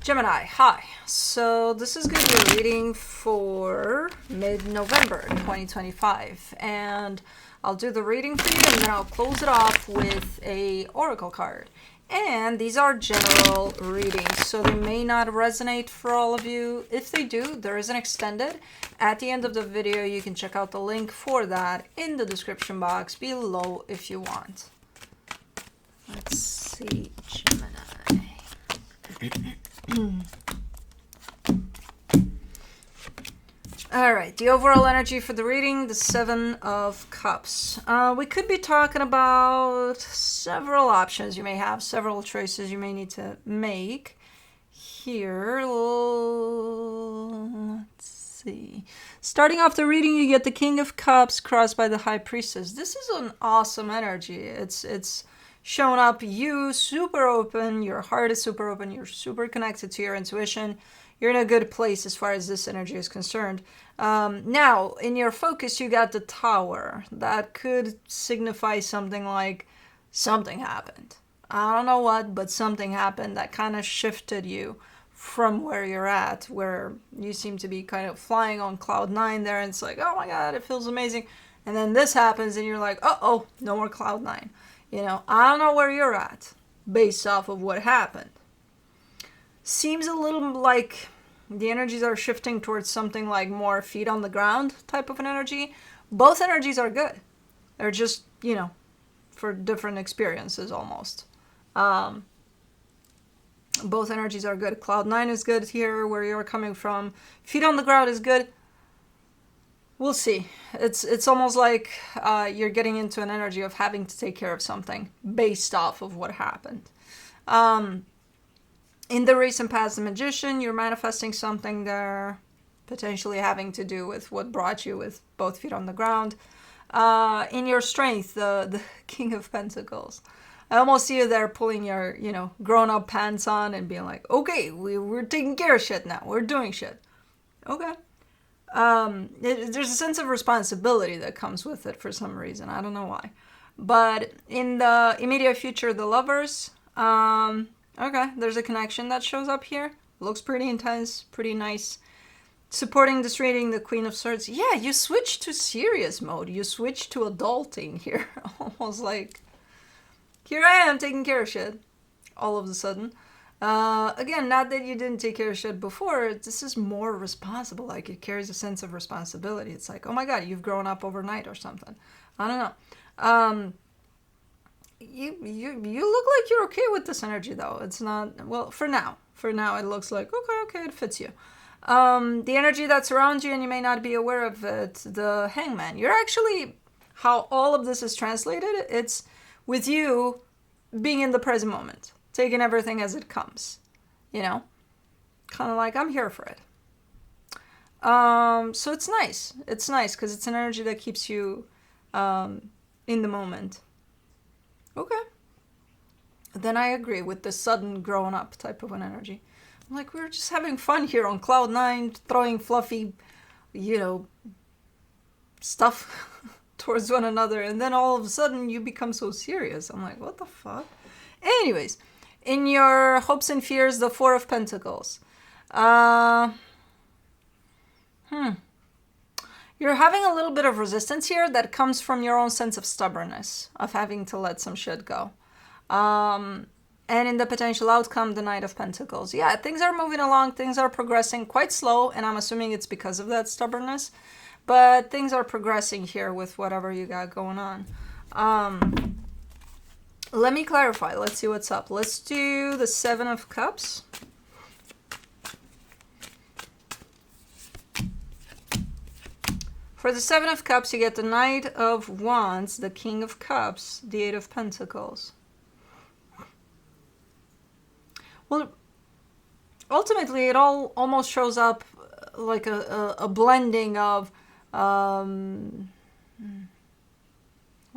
Gemini, hi. So this is going to be a reading for mid-November 2025. And I'll do the reading for you and then I'll close it off with a oracle card. And these are general readings, so they may not resonate for all of you. If they do, there is an extended. At the end of the video, you can check out the link for that in the description box below if you want. Let's see, Gemini. All right, the overall energy for the reading, the Seven of Cups. We could be talking about several options you may have, several choices you may need to make. Here, let's see. Starting off the reading, you get the King of Cups crossed by the High Priestess. This is an awesome energy. It's showing up, you super open, your heart is super open, you're super connected to your intuition. You're in a good place as far as this energy is concerned. Now, in your focus, you got the Tower. That could signify something like something happened. I don't know what, but something happened that kind of shifted you from where you're at, where you seem to be kind of flying on cloud nine there, and it's like, oh my God, it feels amazing. And then this happens, and you're like, uh-oh, no more cloud nine. You know, I don't know where you're at based off of what happened. Seems a little like the energies are shifting towards something like more feet on the ground type of an energy. Both energies are good. They're just, you know, for different experiences almost. Both energies are good. Cloud nine is good here where you're coming from. Feet on the ground is good. We'll see. It's almost like you're getting into an energy of having to take care of something based off of what happened. In the recent past, the Magician, you're manifesting something there, potentially having to do with what brought you with both feet on the ground. In your Strength, the King of Pentacles. I almost see you there pulling your, grown-up pants on and being like, okay, we're taking care of shit now. We're doing shit. Okay. There's a sense of responsibility that comes with it for some reason. I don't know why. But in the immediate future, the Lovers, okay, there's a connection that shows up here. Looks pretty intense, pretty nice. Supporting this reading, the Queen of Swords. Yeah, you switch to serious mode. You switch to adulting here. Almost like, here I am taking care of shit. All of a sudden. Again, not that you didn't take care of shit before. This is more responsible. Like, it carries a sense of responsibility. It's like, oh my God, you've grown up overnight or something. I don't know. You look like you're okay with this energy, though. It's not, well, for now. For now, it looks like, okay, it fits you. The energy that's around you, and you may not be aware of it, the Hangman. You're actually, how all of this is translated, it's with you being in the present moment. Taking everything as it comes, kind of like, I'm here for it. So it's nice. It's nice because it's an energy that keeps you in the moment. Okay. Then I agree with the sudden growing up type of an energy. I'm like, we're just having fun here on cloud nine, throwing fluffy, stuff towards one another. And then all of a sudden you become so serious. I'm like, what the fuck? Anyways. In your hopes and fears, the Four of Pentacles. You're having a little bit of resistance here that comes from your own sense of stubbornness, of having to let some shit go. And in the potential outcome, the Knight of Pentacles. Yeah, things are moving along, things are progressing quite slow, and I'm assuming it's because of that stubbornness. But things are progressing here with whatever you got going on. Let me clarify. Let's see what's up. Let's do the Seven of Cups. For the Seven of Cups, you get the Knight of Wands, the King of Cups, the Eight of Pentacles. Well, ultimately, it all almost shows up like a blending of...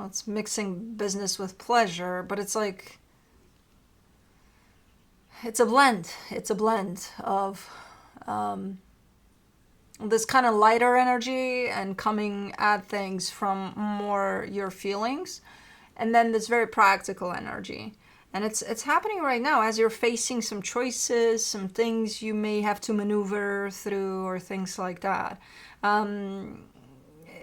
it's mixing business with pleasure, but it's like, it's a blend. It's a blend of this kind of lighter energy and coming at things from more your feelings, and then this very practical energy. And it's happening right now as you're facing some choices, some things you may have to maneuver through, or things like that.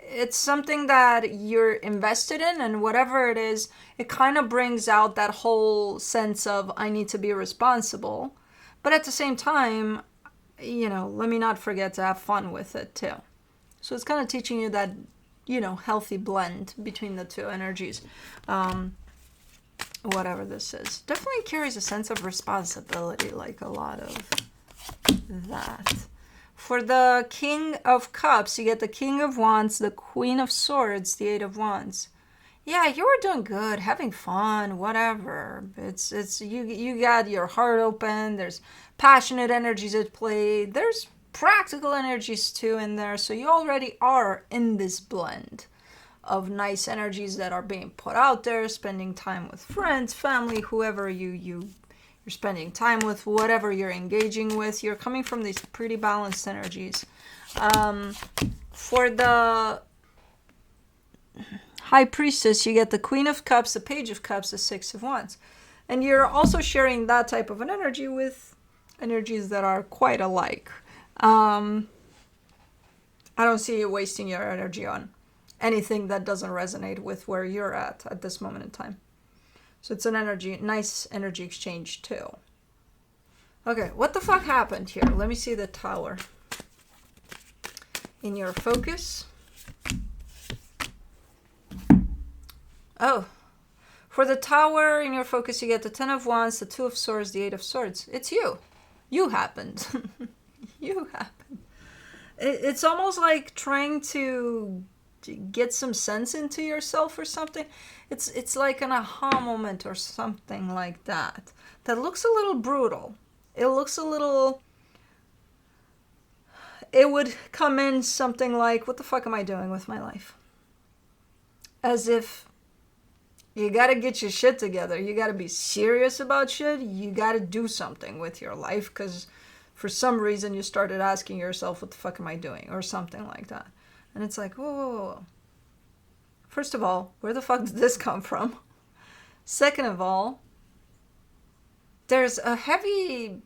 It's something that you're invested in, and whatever it is, it kind of brings out that whole sense of I need to be responsible. But at the same time, let me not forget to have fun with it too. So it's kind of teaching you that, healthy blend between the two energies. Whatever this is. Definitely carries a sense of responsibility, like a lot of that. For the King of Cups, you get the King of Wands, the Queen of Swords, the Eight of Wands. Yeah, you were doing good, having fun, whatever. It's you got your heart open. There's passionate energies at play. There's practical energies too in there. So you already are in this blend of nice energies that are being put out there, spending time with friends, family, whoever you're spending time with, whatever you're engaging with. You're coming from these pretty balanced energies. For the High Priestess, you get the Queen of Cups, the Page of Cups, the Six of Wands. And you're also sharing that type of an energy with energies that are quite alike. I don't see you wasting your energy on anything that doesn't resonate with where you're at this moment in time. So it's nice energy exchange too. Okay, what the fuck happened here? Let me see the Tower. In your focus. Oh, for the Tower in your focus, you get the Ten of Wands, the Two of Swords, the Eight of Swords. It's you. You happened. You happened. It's almost like trying to get some sense into yourself or something. It's like an aha moment or something like that. That looks a little brutal. It looks a little... It would come in something like, what the fuck am I doing with my life? As if you gotta get your shit together. You gotta be serious about shit. You gotta do something with your life because for some reason you started asking yourself, what the fuck am I doing? Or something like that. And it's like, whoa, whoa, whoa. First of all, where the fuck did this come from? Second of all, there's a heavy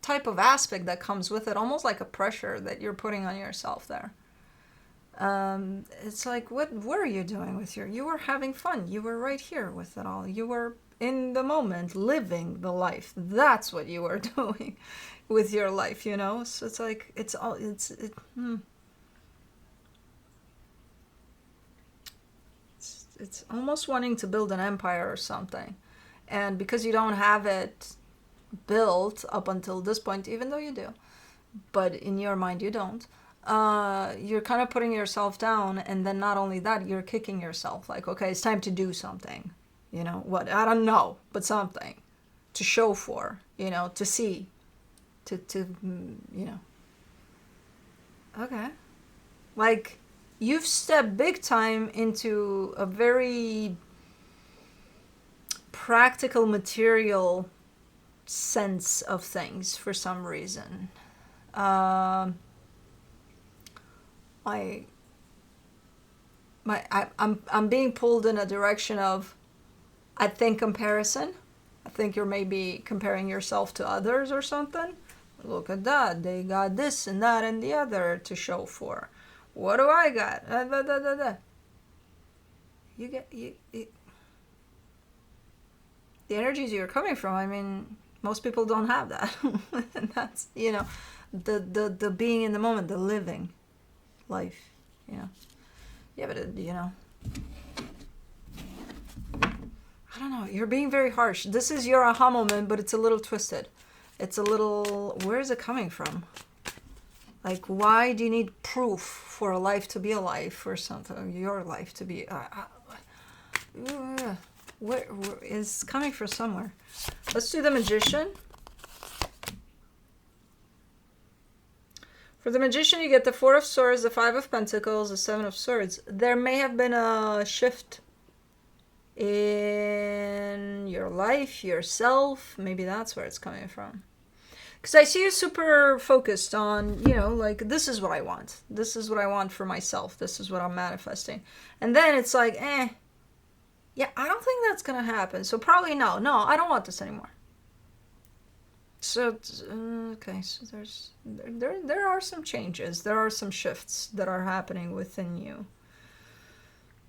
type of aspect that comes with it, almost like a pressure that you're putting on yourself there. It's like, what were you doing with you were having fun. You were right here with it all. You were in the moment, living the life. That's what you were doing with your life, So it's like, it's almost wanting to build an empire or something. And because you don't have it built up until this point, even though you do, but in your mind you don't, you're kind of putting yourself down. And then not only that, you're kicking yourself like, okay, it's time to do something. What? I don't know, but something to show for, to see, to Okay. Like, you've stepped big time into a very practical, material sense of things for some reason. I'm being pulled in a direction of, I think, comparison. I think you're maybe comparing yourself to others or something. Look at that. They got this and that and the other to show for. What do I got? The energies you're coming from, I mean, most people don't have that. And that's, the being in the moment, the living life, Yeah, but I don't know. You're being very harsh. This is your aha moment, but it's a little twisted. It's a little... Where is it coming from? Like, why do you need proof for a life to be a life or something? Your life to be... where is coming from somewhere. Let's do the Magician. For the Magician, you get the Four of Swords, the Five of Pentacles, the Seven of Swords. There may have been a shift in your life, yourself. Maybe that's where it's coming from. Because I see you super focused on, like, this is what I want. This is what I want for myself. This is what I'm manifesting. And then it's like, Yeah, I don't think that's gonna happen. So probably no. No, I don't want this anymore. So okay, so there are some changes. There are some shifts that are happening within you.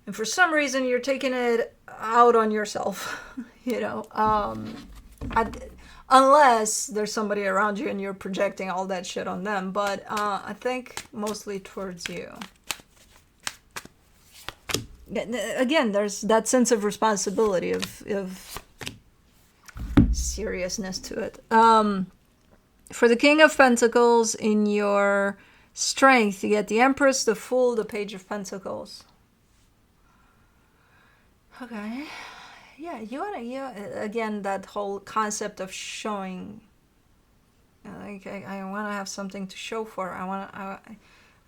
And for some reason you're taking it out on yourself, you know. I, unless there's somebody around you and you're projecting all that shit on them, but I think mostly towards you. Again, there's that sense of responsibility, of seriousness to it. For the King of Pentacles, in your strength, you get the Empress, the Fool, the Page of Pentacles. Okay. Yeah, again, that whole concept of showing. Like, I want to have something to show for.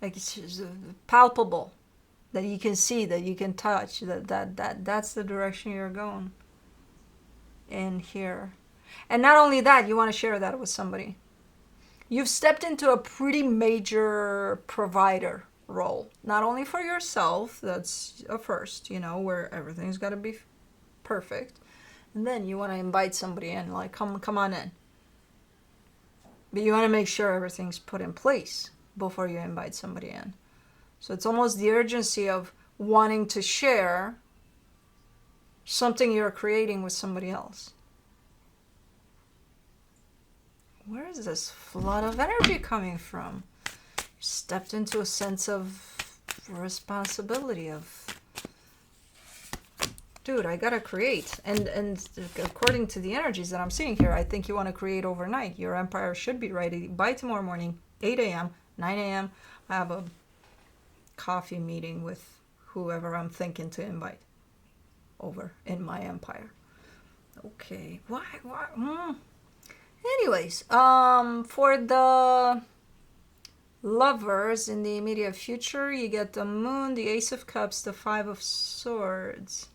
Like, it's just palpable, that you can see, that you can touch, that's the direction you're going in here. And not only that, you want to share that with somebody. You've stepped into a pretty major provider role, not only for yourself, that's a first, you know, where everything's got to be perfect, and then you want to invite somebody in, like, come on in, but you want to make sure everything's put in place before you invite somebody in. So it's almost the urgency of wanting to share something you're creating with somebody else. Where is this flood of energy coming from? You stepped into a sense of responsibility, of, dude, I gotta create. And according to the energies that I'm seeing here, I think you want to create overnight. Your empire should be ready by tomorrow morning, 8 a.m., 9 a.m. I have a coffee meeting with whoever I'm thinking to invite over in my empire. Okay. Why? Anyways, for the lovers in the immediate future, you get the Moon, the Ace of Cups, the Five of Swords.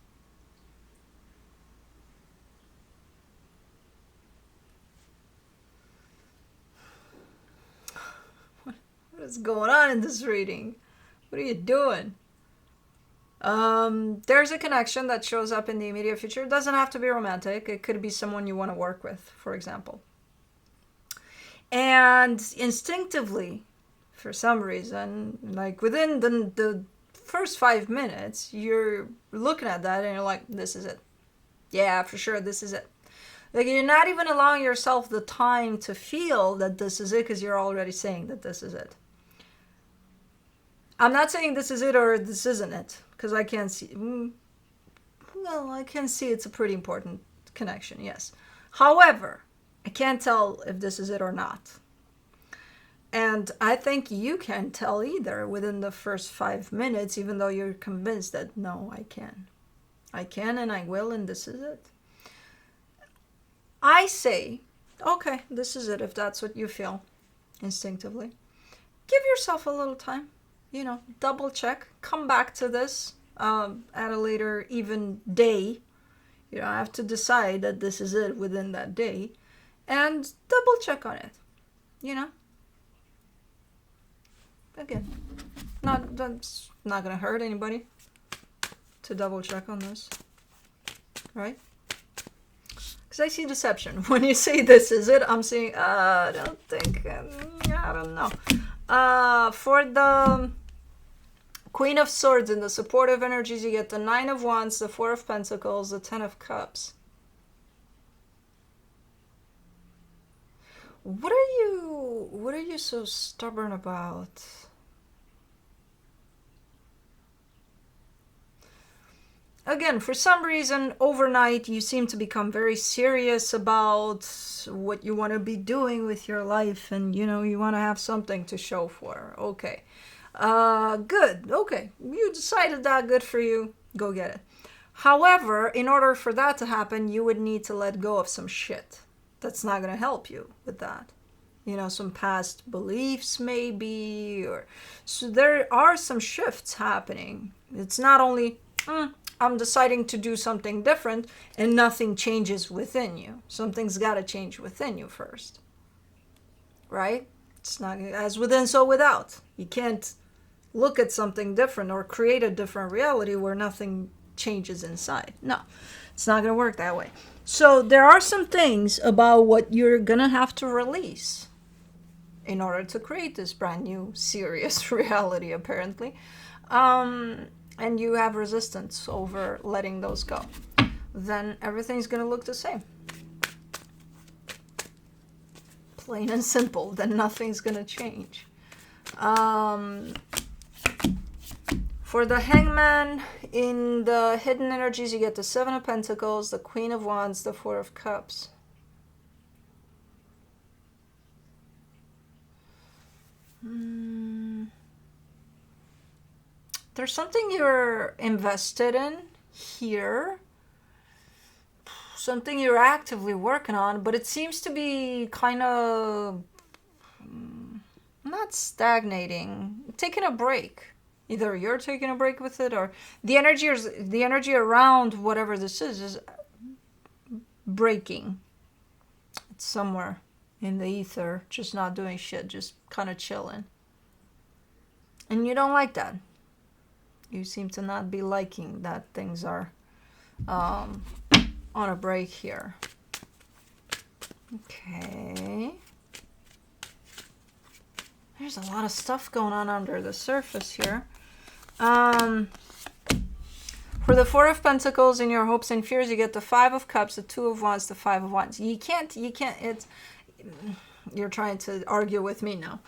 What is going on in this reading? What are you doing? There's a connection that shows up in the immediate future. It doesn't have to be romantic. It could be someone you want to work with, for example. And instinctively, for some reason, like within the first 5 minutes, you're looking at that and you're like, this is it. Yeah, for sure, this is it. Like, you're not even allowing yourself the time to feel that this is it, because you're already saying that this is it. I'm not saying this is it or this isn't it, because I can't see. Well, I can see it's a pretty important connection, yes. However, I can't tell if this is it or not. And I think you can't tell either within the first 5 minutes, even though you're convinced that, no, I can. I can and I will, and this is it. I say, okay, this is it, if that's what you feel instinctively. Give yourself a little time. You know, double check. Come back to this at a later even day. You don't have to decide that this is it within that day. And double check on it, you know. Again, that's not gonna hurt anybody to double check on this, right? Because I see deception. When you say this is it, I'm saying, I don't think, I don't know. For the Queen of Swords in the supportive energies, you get the Nine of Wands, the Four of Pentacles, the Ten of Cups. What are you so stubborn about? Again, for some reason, overnight, you seem to become very serious about what you want to be doing with your life, and, you know, you want to have something to show for. Okay. Good. Okay. You decided that. Good for you. Go get it. However, in order for that to happen, you would need to let go of some shit. That's not going to help you with that. You know, some past beliefs maybe, or so there are some shifts happening. It's not only I'm deciding to do something different and nothing changes within you. Something's got to change within you first. Right? It's not as within, so without. You can't look at something different or create a different reality where nothing changes inside. No, it's not going to work that way. So there are some things about what you're going to have to release in order to create this brand new serious reality, apparently. And you have resistance over letting those go. Then everything's going to look the same. Plain and simple. Then nothing's going to change. For the Hangman, in the hidden energies, you get the Seven of Pentacles, the Queen of Wands, the Four of Cups. There's something you're invested in here. Something you're actively working on, but it seems to be kind of not stagnating, taking a break. Either you're taking a break with it, or the energy around whatever this is breaking. It's somewhere in the ether, just not doing shit, just kind of chilling. And you don't like that. You seem to not be liking that things are on a break here. Okay. There's a lot of stuff going on under the surface here. For the Four of Pentacles, in your hopes and fears, you get the Five of Cups, the Two of Wands, the Five of Wands. You can't, you're trying to argue with me now.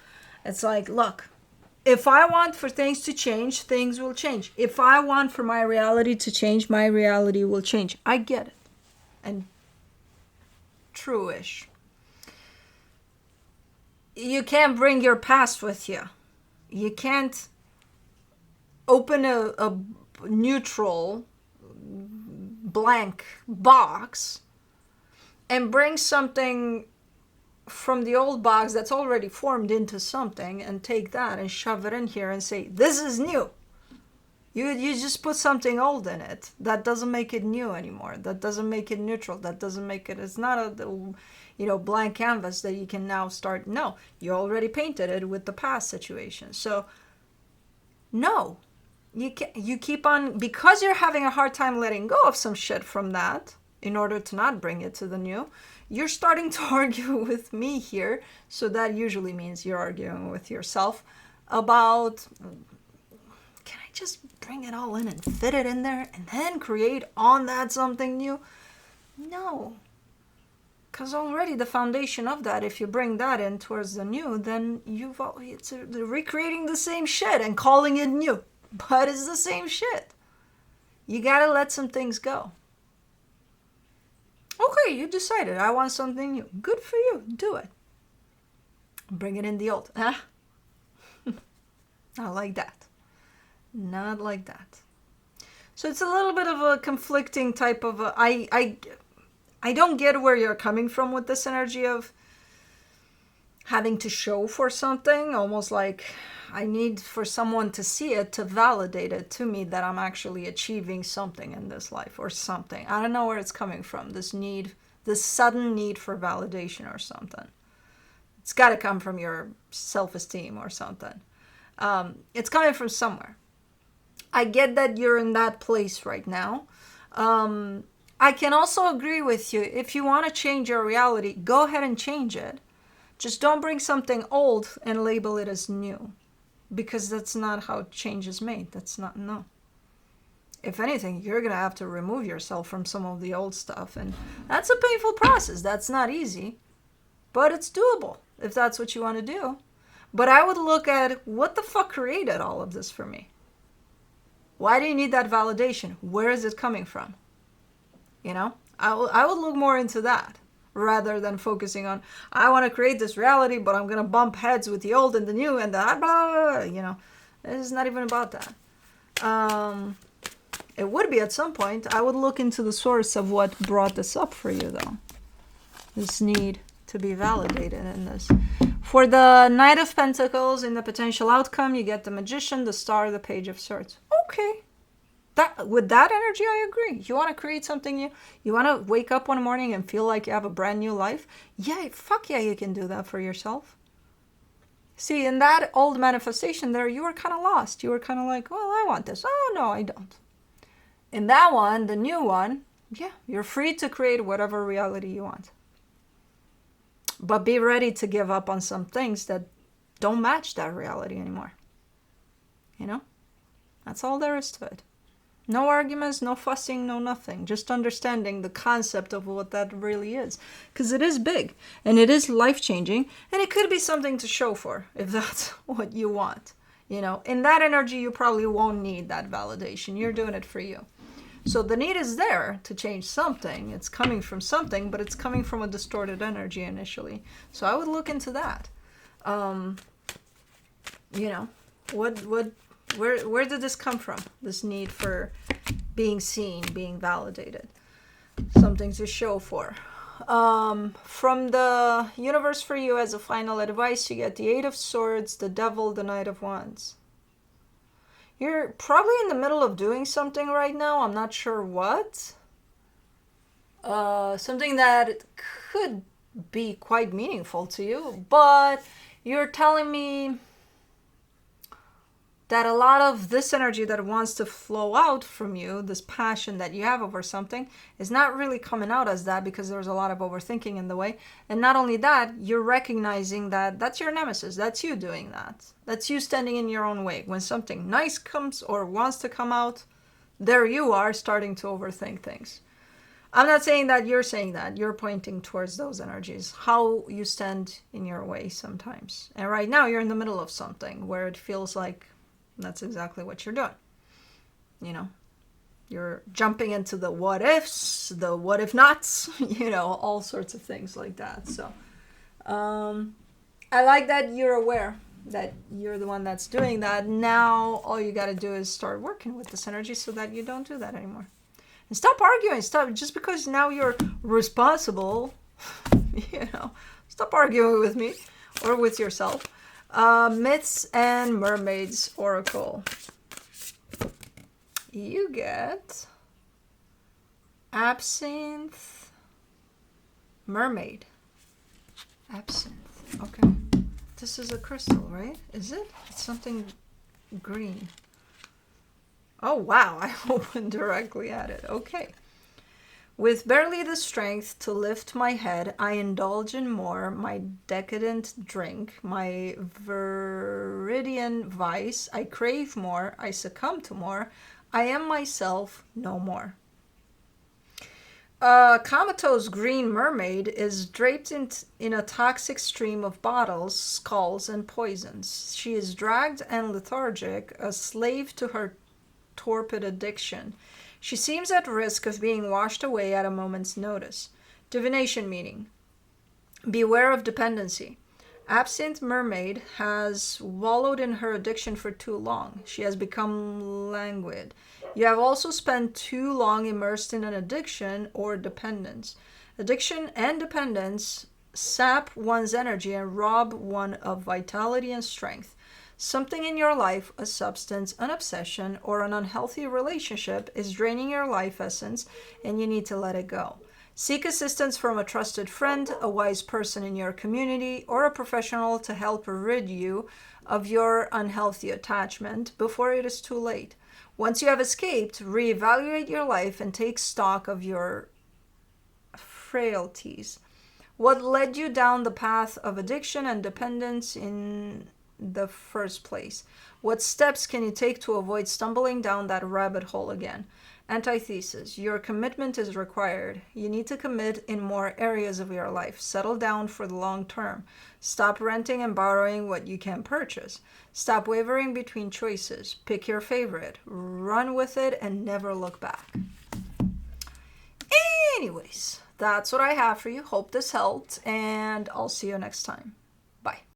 It's like, look, if I want for things to change, things will change. If I want for my reality to change, my reality will change. I get it. And true-ish. You can't bring your past with you. You can't open a neutral blank box and bring something from the old box that's already formed into something and take that and shove it in here and say, this is new. You just put something old in it. That doesn't make it new anymore. That doesn't make it neutral. That doesn't make it, it's not a blank canvas that you can now start. No, you already painted it with the past situation. So no, you keep on, because you're having a hard time letting go of some shit from that in order to not bring it to the new, you're starting to argue with me here. So that usually means you're arguing with yourself about, can I just bring it all in and fit it in there and then create on that something new? No. Because already the foundation of that, if you bring that in towards the new, then it's recreating the same shit and calling it new. But it's the same shit. You gotta let some things go. Okay, you decided I want something new. Good for you. Do it. Bring it in the old. Huh? Not like that. Not like that. So it's a little bit of a conflicting type of I don't get where you're coming from with this energy of having to show for something, almost like I need for someone to see it, to validate it to me that I'm actually achieving something in this life or something. I don't know where it's coming from, this sudden need for validation or something. It's got to come from your self-esteem or something. It's coming from somewhere. I get that you're in that place right now. I can also agree with you. If you want to change your reality, go ahead and change it. Just don't bring something old and label it as new. Because that's not how change is made. That's not, no. If anything, you're going to have to remove yourself from some of the old stuff. And that's a painful process. That's not easy. But it's doable if that's what you want to do. But I would look at what the fuck created all of this for me. Why do you need that validation? Where is it coming from? I would look more into that rather than focusing on, I want to create this reality, but I'm going to bump heads with the old and the new and the blah, blah, blah. It's not even about that. It would be at some point. I would look into the source of what brought this up for you, though. This need to be validated in this. For the Knight of Pentacles, in the potential outcome, you get the Magician, the Star, the Page of Swords. Okay. With that energy, I agree. You want to create something new? You want to wake up one morning and feel like you have a brand new life? Yeah, fuck yeah, you can do that for yourself. See, in that old manifestation there, you were kind of lost. You were kind of like, well, I want this. Oh, no, I don't. In that one, the new one, yeah, you're free to create whatever reality you want. But be ready to give up on some things that don't match that reality anymore. You know? That's all there is to it. No arguments, no fussing, no nothing. Just understanding the concept of what that really is. Because it is big and it is life-changing, and it could be something to show for if that's what you want. You know, in that energy, you probably won't need that validation. You're doing it for you. So the need is there to change something. It's coming from something, but it's coming from a distorted energy initially. So I would look into that. You know, where did this come from? This need for being seen, being validated, something to show for. From the universe for you as a final advice, you get the Eight of Swords, the Devil, the Knight of Wands. You're probably in the middle of doing something right now. I'm not sure what. Something that could be quite meaningful to you, but you're telling me that a lot of this energy that wants to flow out from you, this passion that you have over something, is not really coming out as that because there's a lot of overthinking in the way. And not only that, you're recognizing that that's your nemesis. That's you doing that. That's you standing in your own way. When something nice comes or wants to come out, there you are starting to overthink things. I'm not saying that you're saying that. You're pointing towards those energies, how you stand in your way sometimes. And right now you're in the middle of something where it feels like that's exactly what you're doing. You know, you're jumping into the what ifs, the what if nots, you know, all sorts of things like that. So I like that you're aware that you're the one that's doing that. Now all you got to do is start working with this energy so that you don't do that anymore. And stop arguing. Stop. Just because now you're responsible, you know, stop arguing with me or with yourself. Myths and Mermaids Oracle. You get Absinthe Mermaid. Absinthe. Okay. This is a crystal, right? Is it? It's something green. Oh, wow. I opened directly at it. Okay. With barely the strength to lift my head, I indulge in more, my decadent drink, my viridian vice. I crave more, I succumb to more. I am myself no more. Comatose green mermaid is draped in a toxic stream of bottles, skulls, and poisons. She is dragged and lethargic, a slave to her torpid addiction. She seems at risk of being washed away at a moment's notice. Divination meaning. Beware of dependency. Absinthe mermaid has wallowed in her addiction for too long. She has become languid. You have also spent too long immersed in an addiction or dependence. Addiction and dependence sap one's energy and rob one of vitality and strength. Something in your life, a substance, an obsession, or an unhealthy relationship is draining your life essence and you need to let it go. Seek assistance from a trusted friend, a wise person in your community, or a professional to help rid you of your unhealthy attachment before it is too late. Once you have escaped, reevaluate your life and take stock of your frailties. What led you down the path of addiction and dependence in the first place? What steps can you take to avoid stumbling down that rabbit hole again? Antithesis. Your commitment is required. You need to commit in more areas of your life. Settle down for the long term. Stop renting and borrowing what you can purchase. Stop wavering between choices. Pick your favorite. Run with it and never look back. Anyways, that's what I have for you. Hope this helped, and I'll see you next time. Bye.